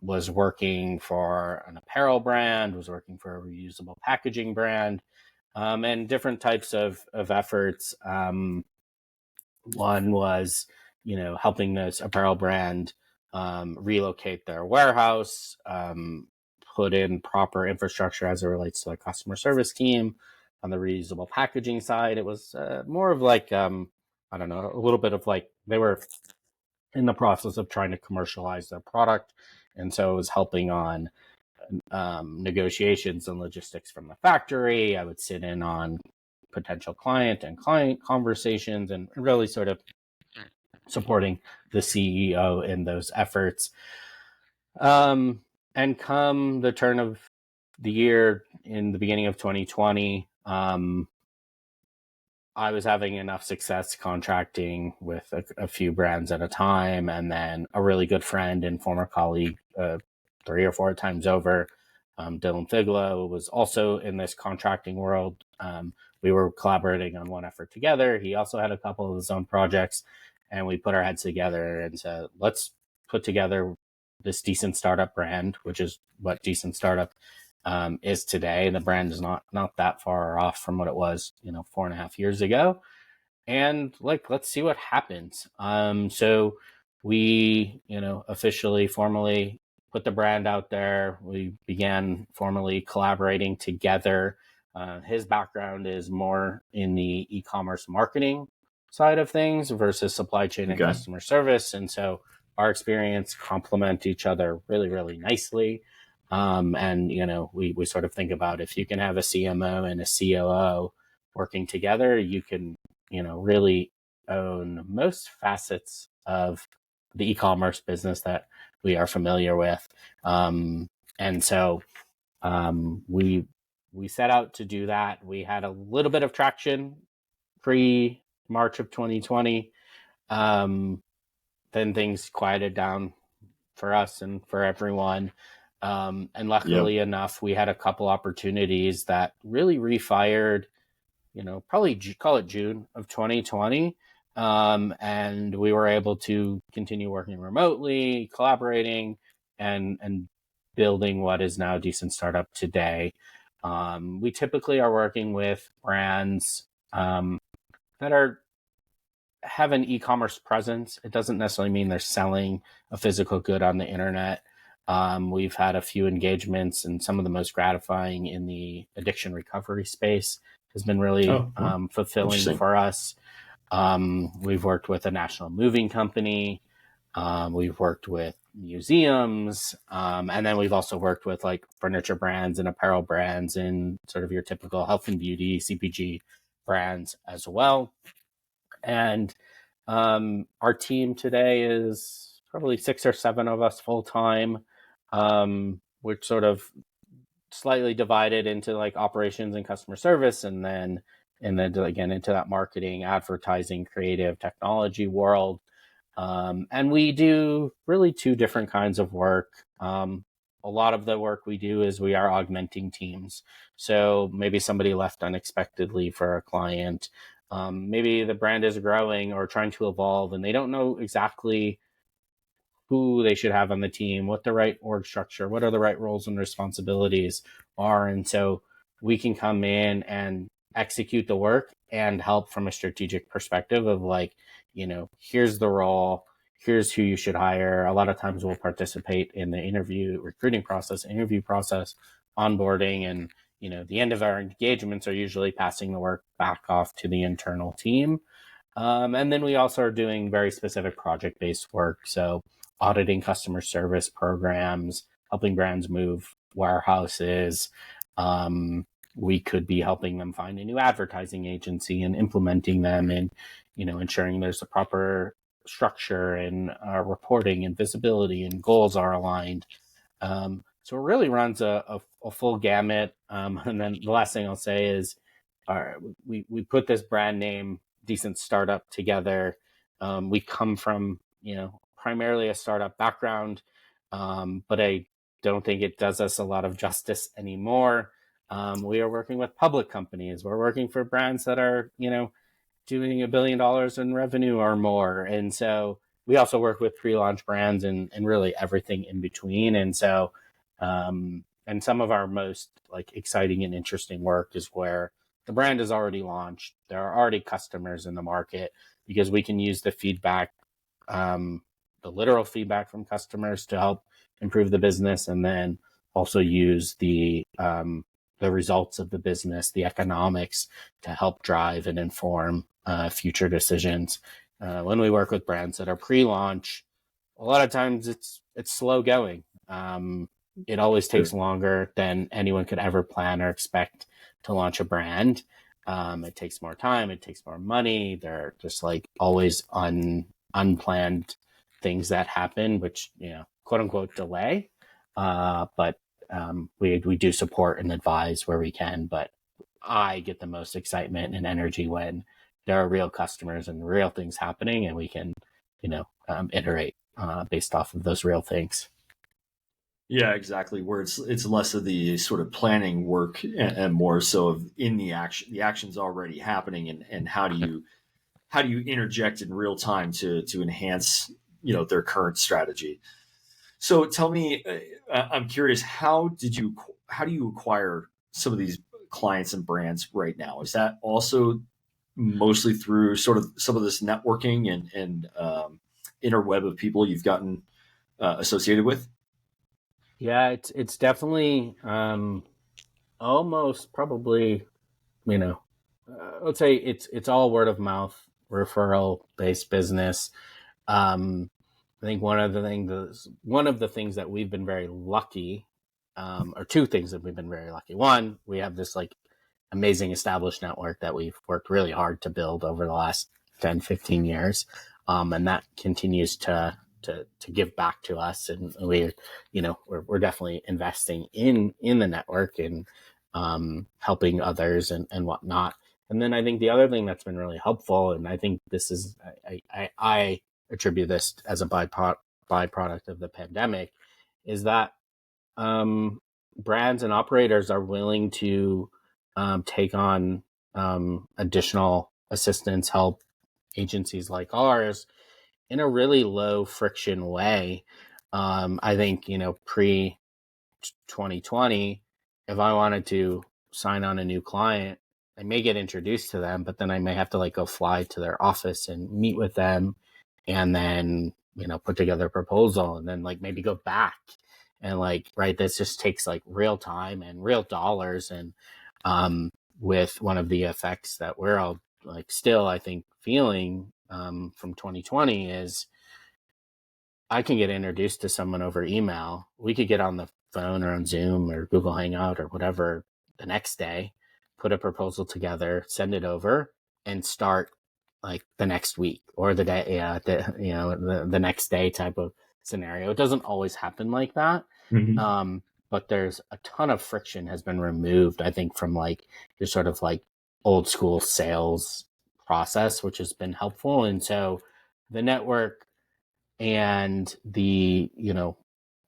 was working for an apparel brand, was working for a reusable packaging brand, and different types of efforts. One was, helping this apparel brand relocate their warehouse, put in proper infrastructure as it relates to the customer service team. On the reusable packaging side, it was more of like, I don't know, a little bit of like they were in the process of trying to commercialize their product. And so it was helping on negotiations and logistics from the factory. I would sit in on potential client and client conversations and really sort of supporting the CEO in those efforts. And come the turn of the year in the beginning of 2020, I was having enough success contracting with a few brands at a time. And then a really good friend and former colleague, 3 or 4 times over, Dylan Figlow, was also in this contracting world. We were collaborating on one effort together. He also had a couple of his own projects, and we put our heads together and said, let's put together this Decent Startup brand, which is what Decent Startup is today. The brand is not that far off from what it was, 4.5 years ago. And let's see what happens. So we, officially, formally put the brand out there. We began formally collaborating together. His background is more in the e-commerce marketing side of things versus supply chain and customer service. And so our experience complement each other really, really nicely. And, we sort of think about if you can have a CMO and a COO working together, you can, really own most facets of the e-commerce business that we are familiar with. And so we set out to do that. We had a little bit of traction pre-March of 2020. Then things quieted down for us and for everyone. And luckily enough, we had a couple opportunities that really refired, probably call it June of 2020. And we were able to continue working remotely, collaborating, and building what is now Decent Startup today. We typically are working with brands that have an e-commerce presence. It doesn't necessarily mean they're selling a physical good on the internet. We've had a few engagements, and some of the most gratifying in the addiction recovery space has been really fulfilling for us. We've worked with a national moving company. We've worked with museums. And then we've also worked with like furniture brands and apparel brands and sort of your typical health and beauty, CPG brands as well. And our team today is probably 6 or 7 of us full time. We're sort of slightly divided into like operations and customer service, and then again into that marketing, advertising, creative, technology world. And we do really 2 different kinds of work. A lot of the work we do is we are augmenting teams. So maybe somebody left unexpectedly for a client. Maybe the brand is growing or trying to evolve, and they don't know exactly who they should have on the team, what the right org structure, what are the right roles and responsibilities are. And so we can come in and execute the work and help from a strategic perspective of like, here's the role, here's who you should hire. A lot of times we'll participate in the recruiting process, interview process, onboarding, and, the end of our engagements are usually passing the work back off to the internal team. And then we also are doing very specific project-based work. So auditing customer service programs, helping brands move warehouses. We could be helping them find a new advertising agency and implementing them, and, ensuring there's a proper structure and reporting and visibility and goals are aligned. So it really runs a full gamut. And then the last thing I'll say is we put this brand name Decent Startup together. We come from, primarily a startup background, but I don't think it does us a lot of justice anymore. We are working with public companies. We're working for brands that are, doing $1 billion in revenue or more. And so we also work with pre-launch brands and really everything in between. And so, and some of our most like exciting and interesting work is where the brand is already launched. There are already customers in the market, because we can use the feedback the literal feedback from customers to help improve the business, and then also use the results of the business, the economics, to help drive and inform future decisions. When we work with brands that are pre-launch, a lot of times it's slow going. It always takes longer than anyone could ever plan or expect to launch a brand. It takes more time. It takes more money. There are just like always unplanned things that happen, which, quote unquote, delay. But we do support and advise where we can. But I get the most excitement and energy when there are real customers and real things happening, and we can, iterate based off of those real things. Yeah, exactly. Where it's less of the sort of planning work and more so of in the action. The action's already happening, and how do you interject in real time to enhance their current strategy. So tell me, I'm curious, how do you acquire some of these clients and brands right now? Is that also mostly through sort of some of this networking and interweb of people you've gotten associated with? Yeah, it's definitely almost probably, I would say it's all word of mouth, referral based business. I think one of the things that we've been very lucky, or two things that we've been very lucky. One, we have this like amazing established network that we've worked really hard to build over the last 10, 15 years. And that continues to give back to us. And we're definitely investing in the network and helping others and whatnot. And then I think the other thing that's been really helpful, and I think this is, I attribute this as a byproduct of the pandemic, is that brands and operators are willing to take on additional assistance, help agencies like ours in a really low friction way. I think, pre 2020, if I wanted to sign on a new client, I may get introduced to them, but then I may have to like go fly to their office and meet with them, and then, put together a proposal, and then like maybe go back. And like, right, this just takes like real time and real dollars. And with one of the effects that we're all like still, I think, feeling from 2020 is I can get introduced to someone over email. We could get on the phone or on Zoom or Google Hangout or whatever the next day, put a proposal together, send it over, and start like the next week or the day, the next day type of scenario. It doesn't always happen like that. Mm-hmm. But there's a ton of friction has been removed, I think, from like your sort of like old school sales process, which has been helpful. And so the network and the,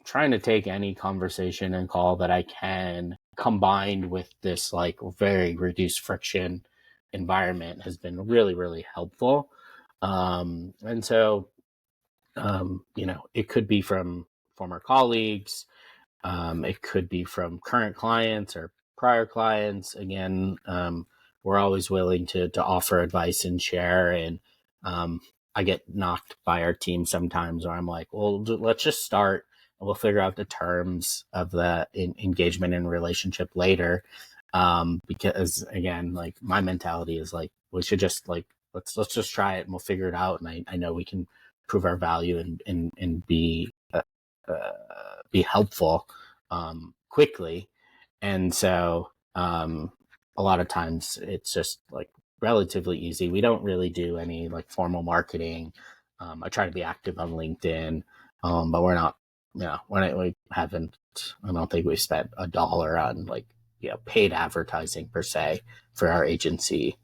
trying to take any conversation and call that I can, combined with this like very reduced friction environment, has been really, really helpful. And so, it could be from former colleagues. It could be from current clients or prior clients. Again, we're always willing to offer advice and share. And I get knocked by our team sometimes where I'm like, well, let's just start and we'll figure out the terms of the engagement and relationship later. Because again, like my mentality is like, we should just like, let's just try it and we'll figure it out. And I know we can prove our value and be helpful quickly. And so a lot of times it's just like relatively easy. We don't really do any like formal marketing. I try to be active on LinkedIn, but we're not, we haven't, I don't think we spent $1 on like, paid advertising per se for our agency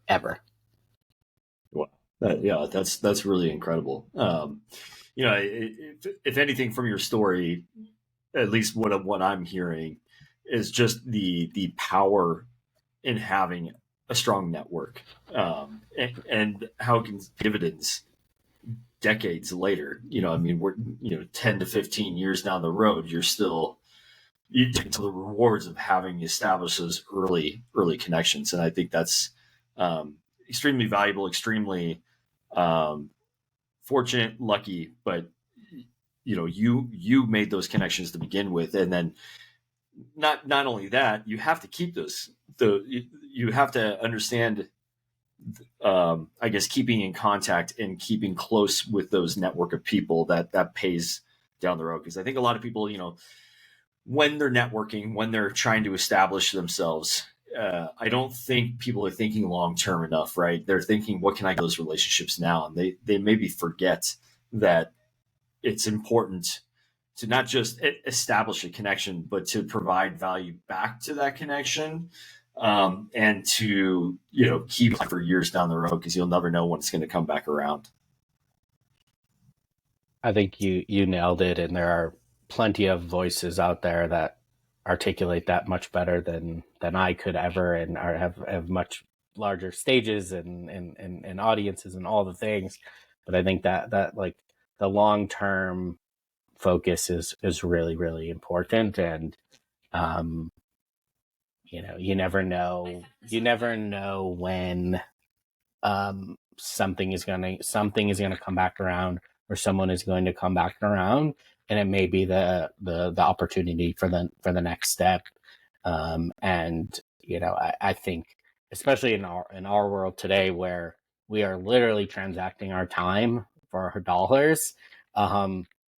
ever. Wow. That's really incredible. If anything from your story, at least what I'm hearing is just the power in having a strong network, and how it can dividends decades later. I mean, we're 10 to 15 years down the road, you take to the rewards of having established those early connections, and I think that's extremely valuable, extremely fortunate, lucky, but you made those connections to begin with, and then not only that, you have to keep those. You have to understand, I guess, keeping in contact and keeping close with those network of people that pays down the road. Because I think a lot of people, when they're networking, when they're trying to establish themselves, I don't think people are thinking long term enough, right? They're thinking, what can I get those relationships now? And they maybe forget that it's important to not just establish a connection, but to provide value back to that connection, and to keep it for years down the road, because you'll never know when it's going to come back around. I think you nailed it, and there are plenty of voices out there that articulate that much better than I could ever, and have much larger stages and audiences and all the things. But I think that like the long term focus is really, really important. And you never know when something is gonna come back around, or someone is going to come back around, and it may be the opportunity for the next step. And I think, especially in our world today, where we are literally transacting our time for our dollars,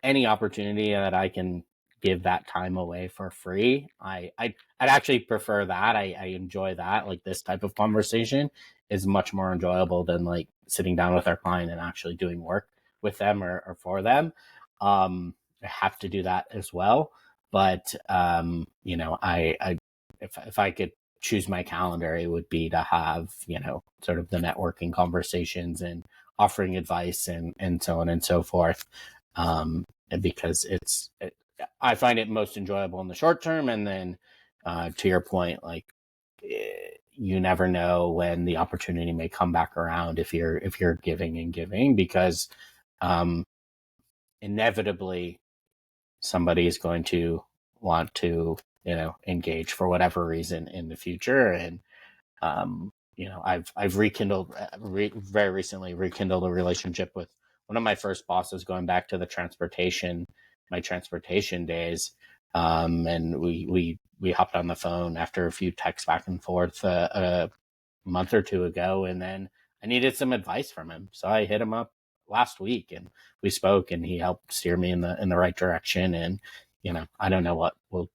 any opportunity that I can give that time away for free, I'd actually prefer that. I enjoy that. Like, this type of conversation is much more enjoyable than like sitting down with our client and actually doing work with them or for them. I have to do that as well. But I if I could choose my calendar, it would be to have sort of the networking conversations and offering advice and so on and so forth. Because I find it most enjoyable in the short term, and then to your point, like, you never know when the opportunity may come back around if you're giving and giving, because inevitably somebody is going to want to engage for whatever reason in the future. And I've rekindled very recently rekindled a relationship with one of my first bosses, going back to my transportation days. And we hopped on the phone after a few texts back and forth a month or two ago, and then I needed some advice from him, so I hit him up last week, and we spoke, and he helped steer me in the right direction. And I don't know what will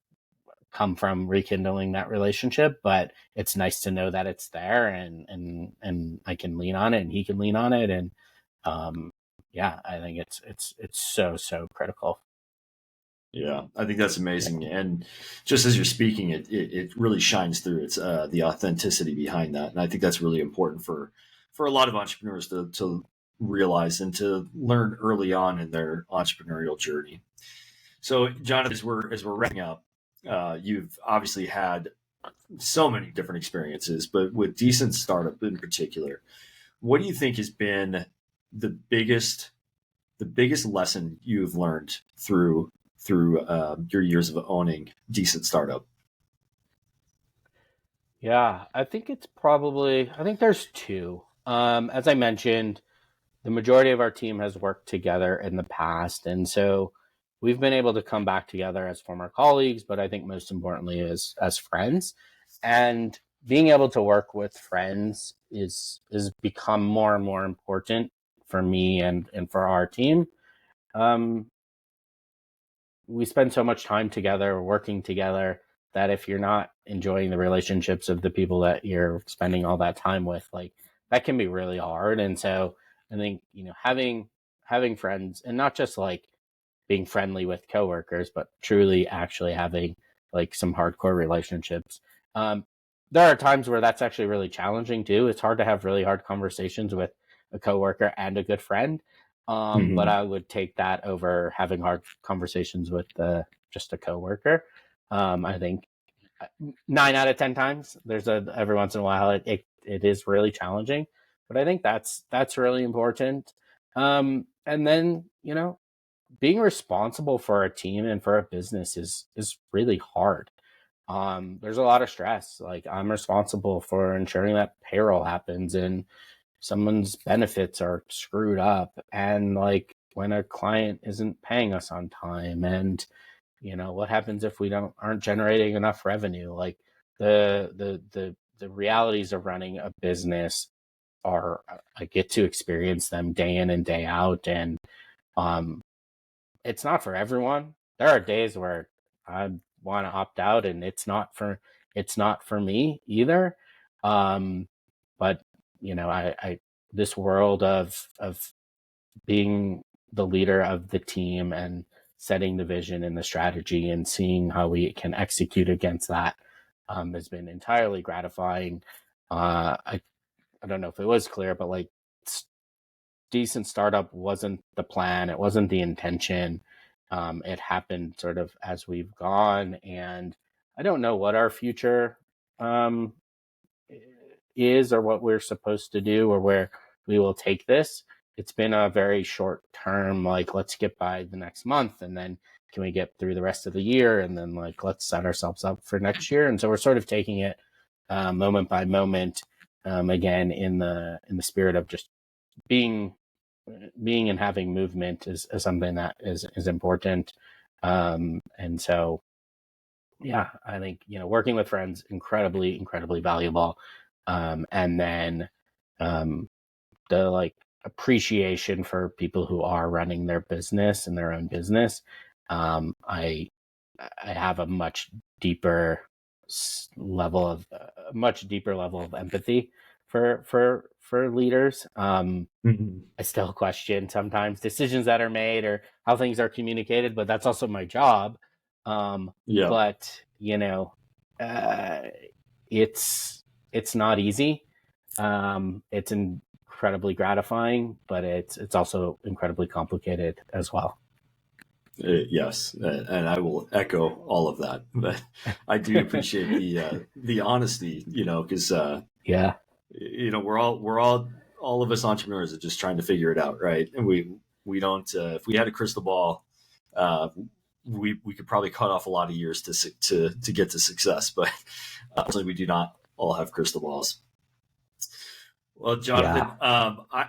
come from rekindling that relationship, but it's nice to know that it's there, and I can lean on it, and he can lean on it. And I think it's so critical. Yeah, I think that's amazing. And just as you're speaking, it really shines through. It's the authenticity behind that. And I think that's really important for a lot of entrepreneurs to realize and to learn early on in their entrepreneurial journey. So, Jonathan, as we're wrapping up, you've obviously had so many different experiences, but with Decent Startup in particular, what do you think has been the biggest lesson you've learned through your years of owning Decent Startup? Yeah, I think there's two. As I mentioned, the majority of our team has worked together in the past, and so we've been able to come back together as former colleagues, but I think most importantly as friends. And being able to work with friends is become more and more important for me and for our team. We spend so much time together, working together, that if you're not enjoying the relationships of the people that you're spending all that time with, like, that can be really hard. And so I think, having friends, and not just like being friendly with coworkers, but truly actually having like some hardcore relationships. There are times where that's actually really challenging too. It's hard to have really hard conversations with a coworker and a good friend. But I would take that over having hard conversations with just a coworker. I think 9 out of 10 times, every once in a while it is really challenging, but I think that's really important. And then being responsible for a team and for a business is really hard. There's a lot of stress. Like, I'm responsible for ensuring that payroll happens, and someone's benefits are screwed up, and like when a client isn't paying us on time, and what happens if we aren't generating enough revenue. Like the realities of running a business are, I get to experience them day in and day out, and it's not for everyone. There are days where I want to opt out, and it's not for me either. But I this world of being the leader of the team and setting the vision and the strategy and seeing how we can execute against that has been entirely gratifying. I don't know if it was clear, but like Decent Startup wasn't the plan. It wasn't the intention. It happened sort of as we've gone, and I don't know what our future um, is or what we're supposed to do or where we will take this. It's been a very short term, like, let's get by the next month, and then can we get through the rest of the year, and then like let's set ourselves up for next year. And so we're sort of taking it moment by moment, again in the spirit of just being and having movement is something that is important. And so yeah, I think working with friends, incredibly valuable. And then the like appreciation for people who are running their business and their own business. I have a much deeper level of empathy for leaders. I still question sometimes decisions that are made or how things are communicated, but that's also my job. Yeah. But it's not easy. It's incredibly gratifying, but it's also incredibly complicated as well. Yes, and I will echo all of that. But I do appreciate the honesty, because Yeah. we're all of us entrepreneurs are just trying to figure it out, right? And we don't. If we had a crystal ball, we could probably cut off a lot of years to get to success. But unfortunately, we do not all have crystal balls. Well, Jonathan,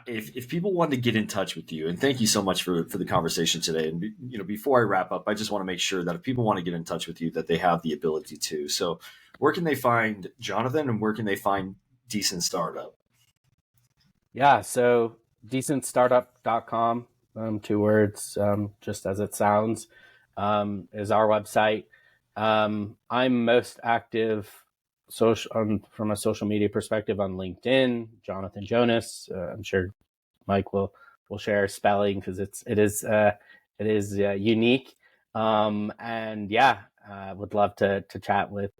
if people want to get in touch with you, and thank you so much for the conversation today. And before I wrap up, I just want to make sure that if people want to get in touch with you, that they have the ability to. So, where can they find Jonathan, and where can they find Decent Startup? Yeah, so decentstartup.com, 2 words, just as it sounds, is our website. I'm most active from a social media perspective on LinkedIn, Jonathon Jonas. I'm sure Mike will share spelling because it is unique. And yeah, would love to chat with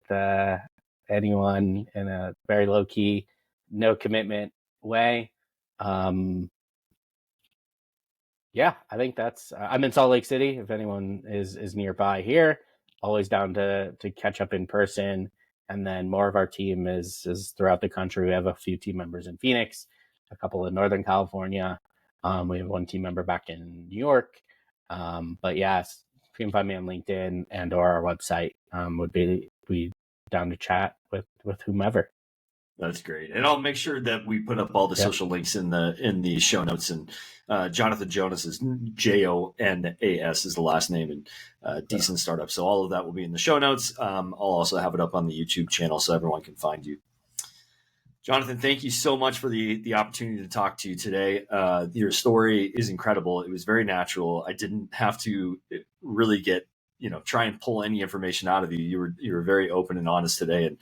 anyone in a very low key, no commitment way. Yeah, I think that's. I'm in Salt Lake City. If anyone is nearby here, always down to catch up in person. And then more of our team is throughout the country. We have a few team members in Phoenix, a couple in Northern California. We have one team member back in New York. But yes, you can find me on LinkedIn or our website. Would be down to chat with whomever. That's great, and I'll make sure that we put up all the social links in the show notes. And Jonathon Jonas is Jonas is the last name, and Decent Startup. So all of that will be in the show notes. I'll also have it up on the YouTube channel so everyone can find you. Jonathan, thank you so much for the opportunity to talk to you today. Your story is incredible. It was very natural. I didn't have to really try and pull any information out of you. You were very open and honest today, and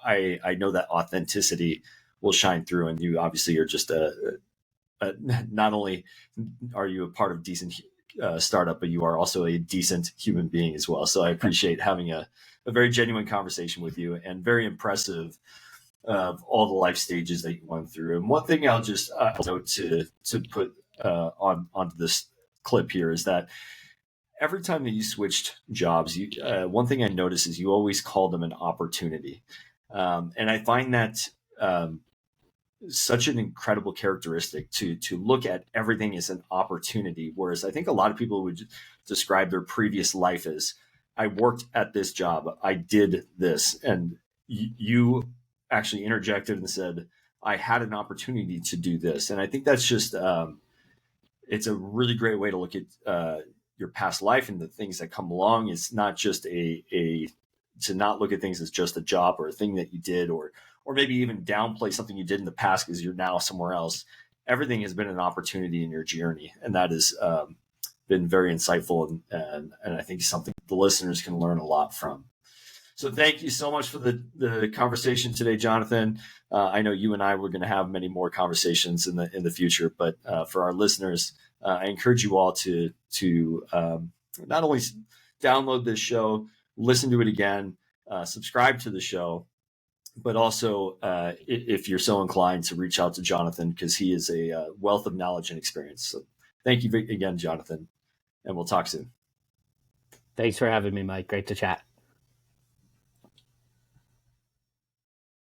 I know that authenticity will shine through, and you obviously are just not only are you a part of Decent Startup, but you are also a decent human being as well. So I appreciate having a very genuine conversation with you, and very impressive of all the life stages that you went through. And one thing I'll just note to put onto this clip here is that every time that you switched jobs, one thing I noticed is you always called them an opportunity. And I find that such an incredible characteristic to look at everything as an opportunity. Whereas I think a lot of people would describe their previous life as, I worked at this job, I did this. And you actually interjected and said, I had an opportunity to do this. And I think that's just, it's a really great way to look at your past life and the things that come along. It's not just to not look at things as just a job or a thing that you did, or maybe even downplay something you did in the past because you're now somewhere else. Everything has been an opportunity in your journey, and that has been very insightful, and I think something the listeners can learn a lot from. So thank you so much for the conversation today, Jonathan. I know you and I were going to have many more conversations in the future, but for our listeners, I encourage you all to not only download this show, listen to it again, subscribe to the show, but also if you're so inclined to reach out to Jonathon, because he is a wealth of knowledge and experience. So thank you again, Jonathon, and we'll talk soon. Thanks for having me, Mike. Great to chat.